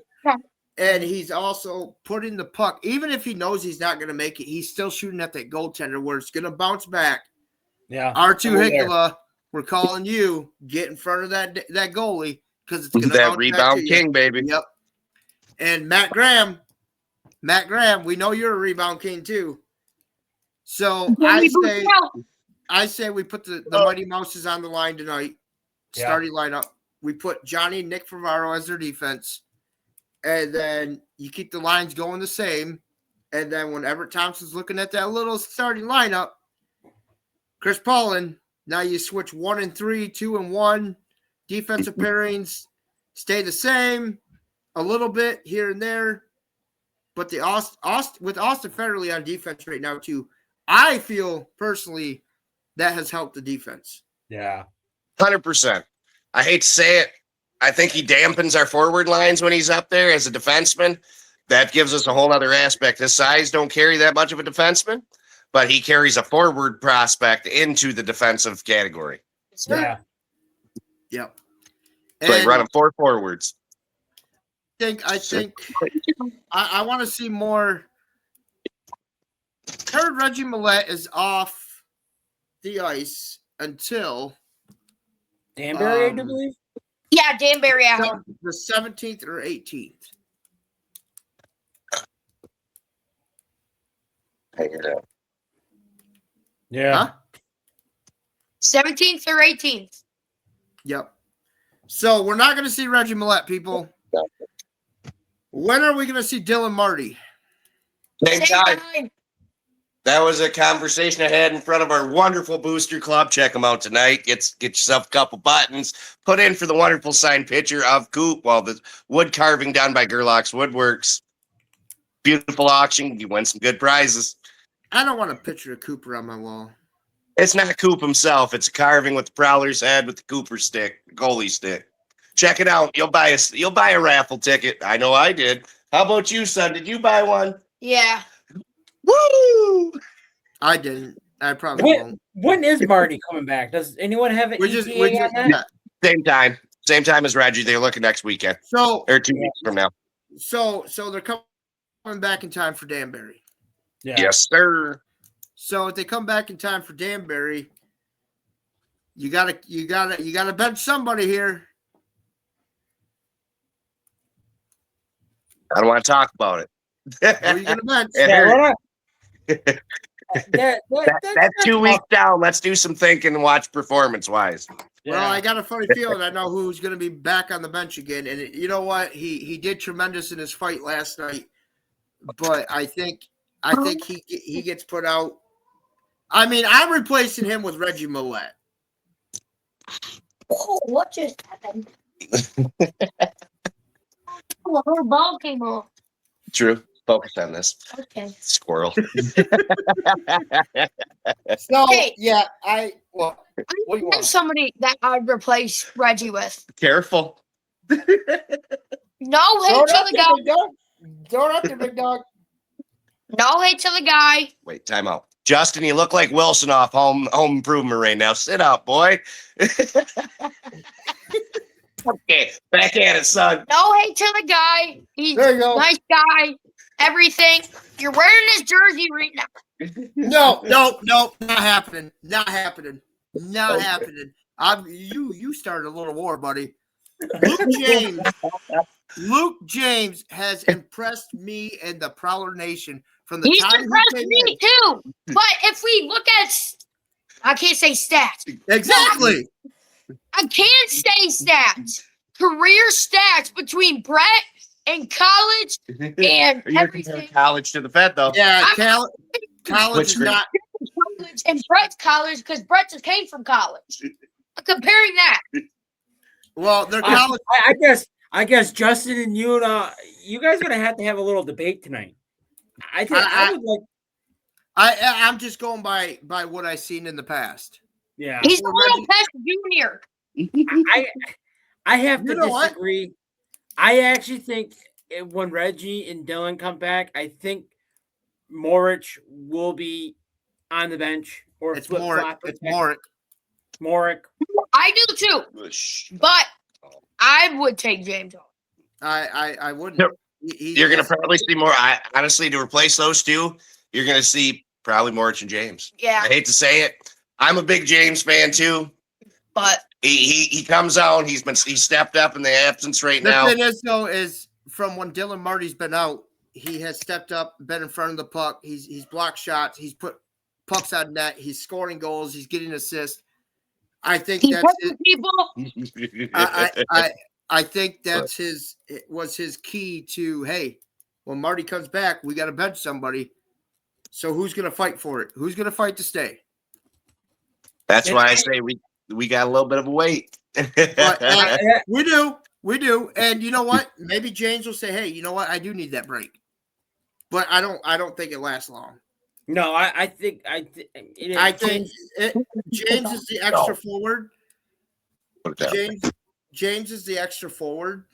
And he's also putting the puck, even if he knows he's not going to make it, he's still shooting at that goaltender where it's going to bounce back. Yeah. R2 Hikala, we're calling you. Get in front of that goalie because it's going to that rebound king, baby. Yep. And Matt Graham, we know you're a rebound king too. So I say we put the Mighty Mouses on the line tonight, starting lineup. We put Johnny and Nick Favaro as their defense. And then you keep the lines going the same. And then when Everett Thompson's looking at that little starting lineup, Chris Paulin, now you switch 1 and 3, 2 and 1. Defensive pairings stay the same a little bit here and there. But with Austin Federley on defense right now too, I feel personally that has helped the defense. Yeah. 100%. I hate to say it. I think he dampens our forward lines when he's up there as a defenseman. That gives us a whole other aspect. His size don't carry that much of a defenseman, but he carries a forward prospect into the defensive category. Yeah. Yep. So they run him 4 forwards. I think I want to see more. I heard Reggie Millette is off the ice until Danbury, I do believe. Yeah, Danbury out. The 17th or 18th. Yeah. Huh? 17th or 18th. Yep. So we're not going to see Reggie Millette, people. When are we going to see Dylan Marty? Same time. That was a conversation I had in front of our wonderful booster club. Check them out tonight. Get yourself a couple buttons. Put in for the wonderful signed picture of Coop while the wood carving done by Gerlach's Woodworks. Beautiful auction. You win some good prizes. I don't want a picture of Cooper on my wall. It's not Coop himself. It's a carving with the Prowler's head with the Cooper stick, goalie stick. Check it out. You'll buy a raffle ticket. I know I did. How about you, son? Did you buy one? Yeah. Woo! I didn't. I probably won't. When is Marty coming back? Does anyone have an ETA on that? Same time as Reggie. They're looking next weekend. So or 2 weeks from now. So they're coming back in time for Danbury. Yeah. Yes, sir. So if they come back in time for Danbury, you gotta bench somebody here. I don't want to talk about it. Who are you gonna bench? That's 2 weeks down. Let's do some thinking and watch performance-wise. Well, I got a funny feeling I know who's going to be back on the bench again. And you know what? He did tremendous in his fight last night. But I think he gets put out. I mean, I'm replacing him with Reggie Millette. Oh, what just happened? Oh, a whole ball came off. True. Focus on this. Okay. Squirrel. So, Hey. yeah, what do you I'm want? somebody that I'd replace Reggie with. Careful. No hate Throw it to up the there, guy. big dog. Throw it up there, big dog. No hate to the guy. Wait, time out. Justin, you look like Wilson off Home Improvement right now. Sit up, boy. Okay, back at it, son. No hate to the guy. He's There you a go. nice guy. Everything. You're wearing his jersey right now. No, not happening. Not happening. Not Okay. happening. You started a little war, buddy. Luke James has impressed me and the Prowler Nation from the He's time he impressed came me in. too. But if we look at, I can't say stats. Exactly. I can't say stats. Career stats between Brett and college and You're everything. comparing college to the Fed, though. Yeah, I'm- college Which is grade? not. College and Brett's college because Brett just came from college. I'm comparing that. Well, they're college. I guess Justin and you guys are gonna have to have a little debate tonight. I would like. I'm just going by what I've seen in the past. Yeah. He's a Well, little pest junior. I have to You know what? disagree. I actually think when Reggie and Dylan come back, I think Morich will be on the bench or It's flip Morik. flop. It's Morik. Morick. I do too, but I would take James off. I wouldn't. Yep. You're going to Yes. probably see more. Honestly, to replace those two, you're going to see probably Morich and James. Yeah, I hate to say it. I'm a big James fan too. but He comes out. He stepped up in the absence right The now. thing is, though, is from when Dylan Marty's been out, he has stepped up, been in front of the puck. He's blocked shots. He's put pucks on net. He's scoring goals. He's getting assists. I think he's that's hurting it. people. I think that's it was his key to, hey, when Marty comes back, we got to bench somebody. So who's going to fight for it? Who's going to fight to stay? That's why I say we got a little bit of a wait. But, we do. And you know what? Maybe James will say, hey, you know what? I do need that break. But I don't think it lasts long. No, I think James is the extra forward. James is the extra forward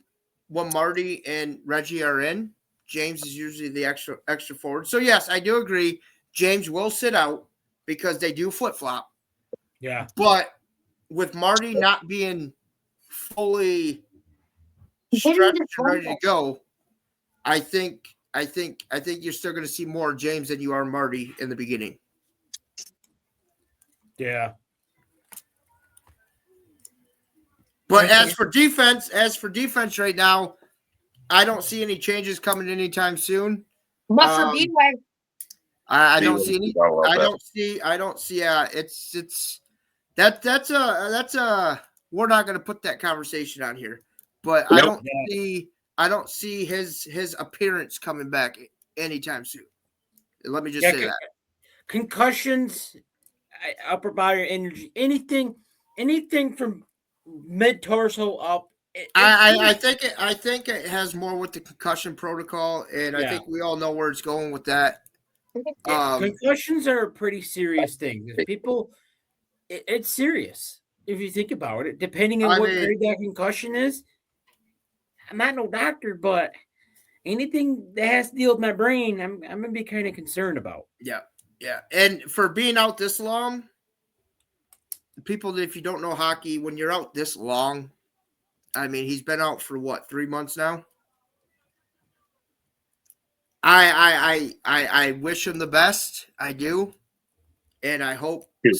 when Marty and Reggie are in. James is usually the extra forward. So yes, I do agree. James will sit out because they do flip flop. Yeah. But with Marty not being fully stretched and ready to go, I think you're still going to see more James than you are Marty in the beginning. Yeah. But as for defense right now, I don't see any changes coming anytime soon. But for B-Way, I don't see any. I don't see. That's a. We're not going to put that conversation on here, but Nope. I don't see his appearance coming back anytime soon. Let me just say that. Concussions, upper body injury, anything from mid torso up. I think it has more with the concussion protocol, and I think we all know where it's going with that. Concussions are a pretty serious thing. People, it's serious if you think about it. Depending on what grade that concussion is, I'm not no doctor, but anything that has to deal with my brain, I'm gonna be kind of concerned about. Yeah. And for being out this long, people, if you don't know hockey, when you're out this long, I mean, he's been out for what, 3 months now? I wish him the best. I do, and I hope. 2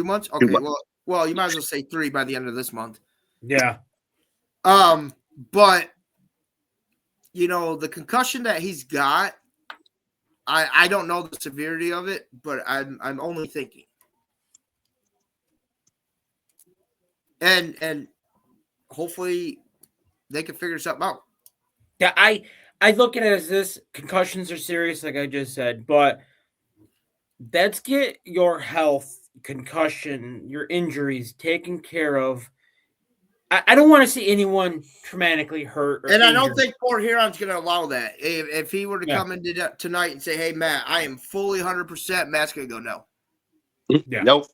months? Okay. 2 months. Well, you might as well say 3 by the end of this month. Yeah. But the concussion that he's got, I don't know the severity of it, but I'm only thinking. And hopefully they can figure something out. Yeah, I look at it as this: concussions are serious, like I just said, but let's get your health, concussion, your injuries taken care of. I don't want to see anyone traumatically hurt. And I don't think Port Huron's going to allow that. If he were to come in tonight and say, hey, Matt, I am fully 100%, Matt's going to go, no. Yeah. Nope.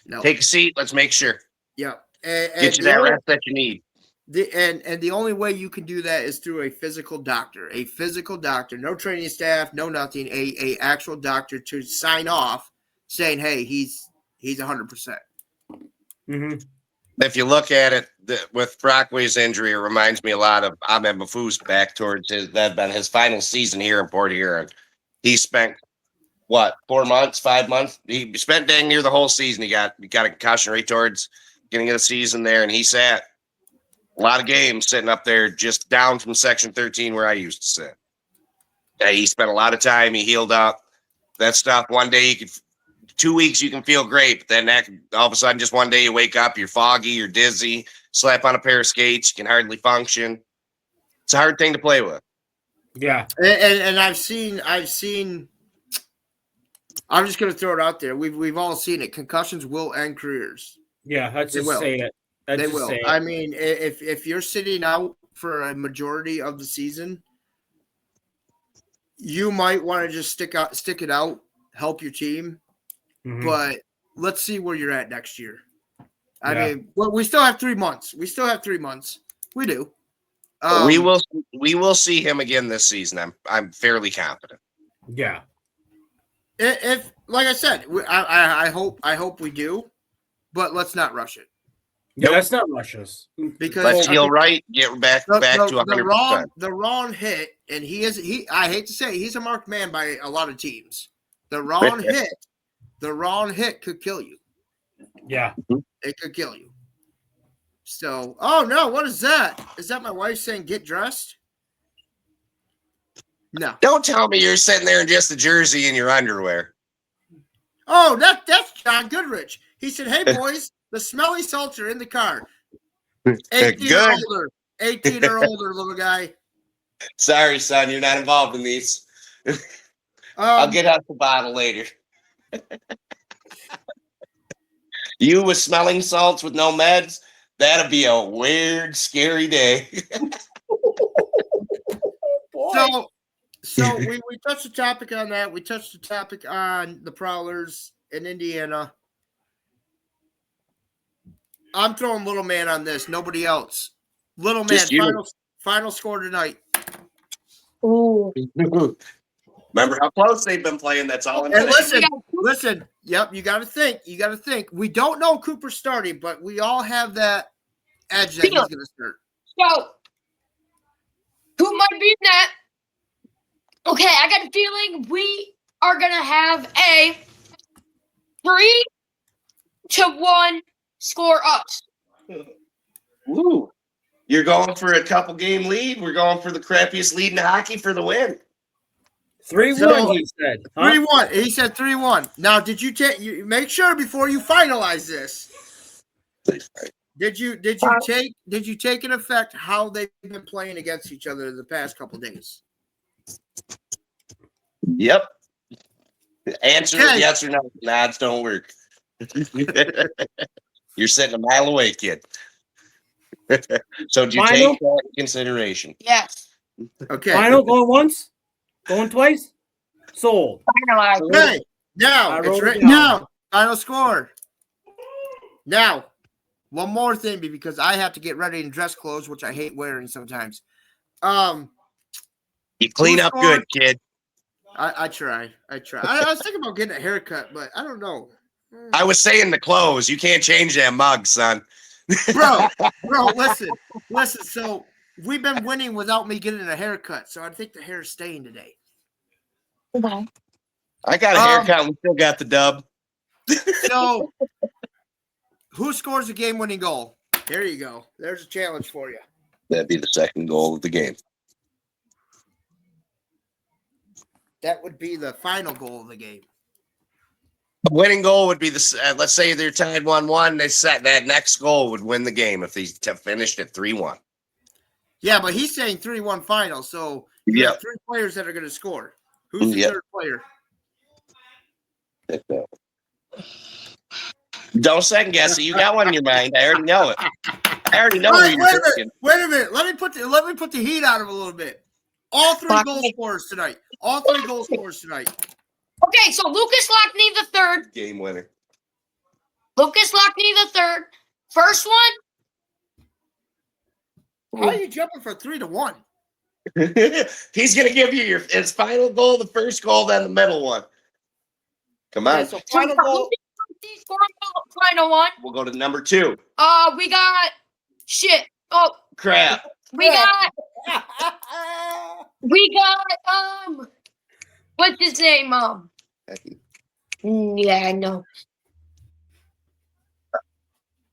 No. Take a seat. Let's make sure. Yeah. Get you that rest that you need. And the only way you can do that is through a physical doctor. A physical doctor, no training staff, no nothing. A actual doctor to sign off saying, hey, he's 100%. Mm-hmm. If you look at it with Brockway's injury, it reminds me a lot of Ahmed Mahfouz back towards that been his final season here in Port Huron. He spent 4 months, 5 months. He spent dang near the whole season. He got a concussion right towards getting of the season there, and he sat a lot of games sitting up there just down from Section 13 where I used to sit. He spent a lot of time. He healed up. That stuff. One day 2 weeks you can feel great, but then all of a sudden, just one day you wake up, you're foggy, you're dizzy, slap on a pair of skates, you can hardly function. It's a hard thing to play with. Yeah. And I've seen. I'm just going to throw it out there. We've all seen it. Concussions will end careers. Yeah, let's just say it. They will. I mean, if you're sitting out for a majority of the season, you might want to just stick it out, help your team. Mm-hmm. But let's see where you're at next year. I Yeah. mean, well, we still have 3 months. We do. We will see him again this season. I'm fairly confident. Yeah. If like I said, I hope we do, but let's not rush it Yeah, that's not Russia's. because Let's I heal think right, get back to 100%. the wrong hit, and I hate to say he's a marked man by a lot of teams. The wrong hit could kill you. Yeah. It could kill you. So, oh no, what is that? Is that my wife saying get dressed? No. Don't tell me you're sitting there in just a jersey and your underwear. Oh, that's John Goodrich. He said, "Hey boys, the smelly salts are in the car. 18 or Good. older, 18 or older, little guy." Sorry, son, you're not involved in these. I'll get out the bottle later. You with smelling salts with no meds? That'd be a weird, scary day. So we touched the topic on that. We touched the topic on the Prowlers in Indiana. I'm throwing Little Man on this. Nobody else. Little Man, Just you. final score tonight. Ooh. Remember how close they've been playing? That's all I'm And saying. listen. Yep, you got to think. We don't know Cooper starting, but we all have that edge that he's going to start. So, who might be in that? Okay, I got a feeling we are going to have a 3-1 score ups. Ooh. You're going for a couple game lead. We're going for the crappiest lead in hockey for the win. 3-1, So, he said. Huh? 3-1. He said 3-1. Now, did you take? You make sure before you finalize this. Did you take in effect how they've been playing against each other the past couple of days? Yep. Answer Okay. yes or no. Nods don't work. You're sitting a mile away, kid. So did you Final? take that in consideration? Yes. Okay. Final, going once? Going twice? Sold. Finalized. Okay. Now I it's wrote it written down. now. Final score. Now, one more thing because I have to get ready in dress clothes, which I hate wearing sometimes. You clean Who up scored? good, kid. I try. I was thinking about getting a haircut, but I don't know. I was saying the clothes. You can't change that mug, son. Bro, listen. So we've been winning without me getting a haircut, so I think the hair is staying today. Okay. I got a haircut and we still got the dub. So, who scores the game-winning goal? There you go. There's a challenge for you. That'd be the second goal of the game. That would be the final goal of the game. A winning goal would be the. Let's say they're tied 1-1. They set that next goal would win the game if they finished at 3-1. Yeah, but he's saying 3-1 final, so you Yep. have 3 players that are going to score. Who's the Yep. third player? Don't second guess it. You got one in your mind. I already know it. I already know All who right, you're thinking. wait a minute. Let me put the heat on him a little bit. All 3 goal scorers tonight. Okay, so Lucas Lockney the third. Game winner. Lucas Lockney the third. First one. How are you jumping for 3-1? He's gonna give you his final goal, the first goal, then the middle one. Come on. Okay, so final goal. Lucas scoring final one. We'll go to number 2. We got shit. Oh, Crap. we got what's his name? Yeah, I know.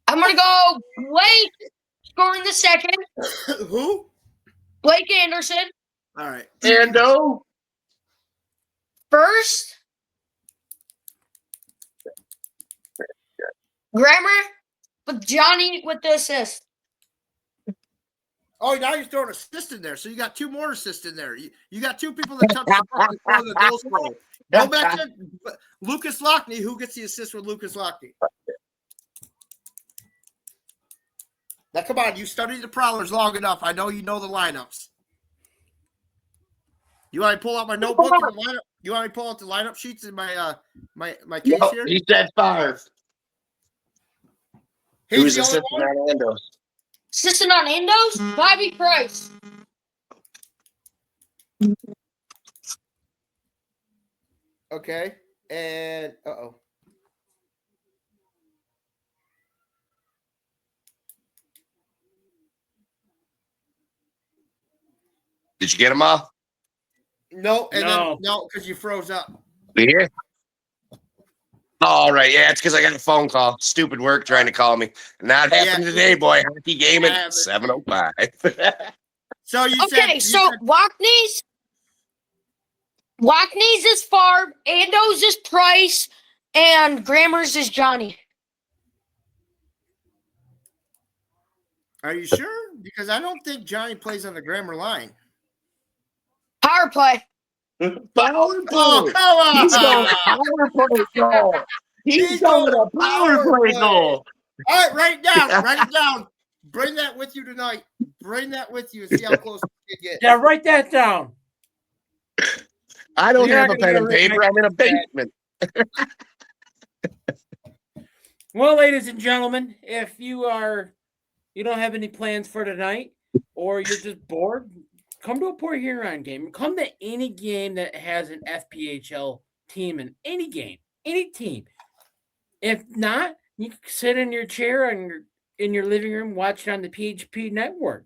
I'm gonna go Blake scoring the second. Who? Blake Anderson All right. Ando. first. Grammar with Johnny with the assist. Oh, now you're throwing assist in there. So you got 2 more assists in there. You got 2 people that touch the puck before the goal scorer. Go back to Lucas Lockney. Who gets the assist with Lucas Lockney? Now, come on. You studied the Prowlers long enough. I know you know the lineups. You want me to pull out my notebook and the lineup? You want me to pull out the lineup sheets in my my case here? He said 5. Who's He's the only assistant one. on Orlando? Assistant on Endos, Bobby Price. Okay. And Did you get them all? no, and No. then no, because you froze up. You hear? All right, yeah, it's because I got a phone call. Stupid work trying to call me. Not happened Yeah. today, boy. Hockey game Yeah, at but- 7:05. So you said. Okay, you so said- Wackney's is Farb, Ando's is Price, and Grammer's is Johnny. Are you sure? Because I don't think Johnny plays on the Grammar line. Power play. Power Oh, play. come on! He's going power play goal. He's He's going going a power play play. goal. All right, write it down. Write it down. Bring that with you tonight. Bring that with you and see how close you get. Yeah, write that down. I don't You're have not a pen gonna and get paper. I'm in a basement. Well, ladies and gentlemen, if you don't have any plans for tonight, or you're just bored, come to a Port Huron game. Come to any game that has an FPHL team in any game, any team. If not, you can sit in your chair and in your living room, watch it on the PHP network.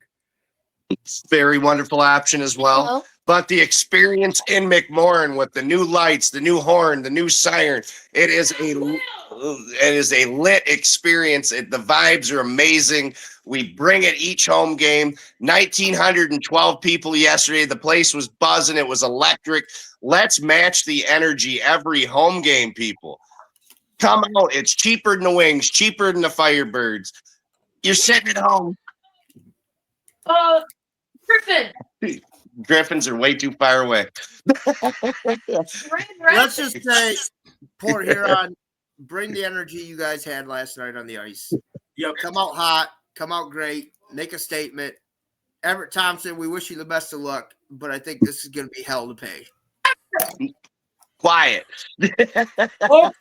Very wonderful option as well. Hello? But the experience in McMorran with the new lights, the new horn, the new siren, it is a lit experience. The vibes are amazing. We bring it each home game. 1,912 people yesterday. The place was buzzing. It was electric. Let's match the energy every home game, people. Come out. It's cheaper than the Wings, cheaper than the Firebirds. You're sitting at home. Griffin. Griffins are way too far away. Let's just say, Port Huron, bring the energy you guys had last night on the ice. Yep. Come out hot. Come out great. Make a statement. Everett Thompson, we wish you the best of luck, but I think this is going to be hell to pay. Quiet. Well,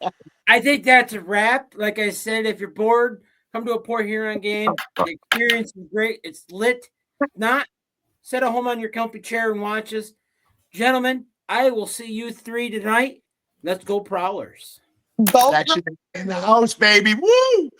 I think that's a wrap. Like I said, if you're bored, come to a Port Huron game. The experience is great. It's lit. If not, sit at home on your comfy chair and watch us. Gentlemen, I will see you three tonight. Let's go Prowlers. Go. That shit in the house, baby. Woo!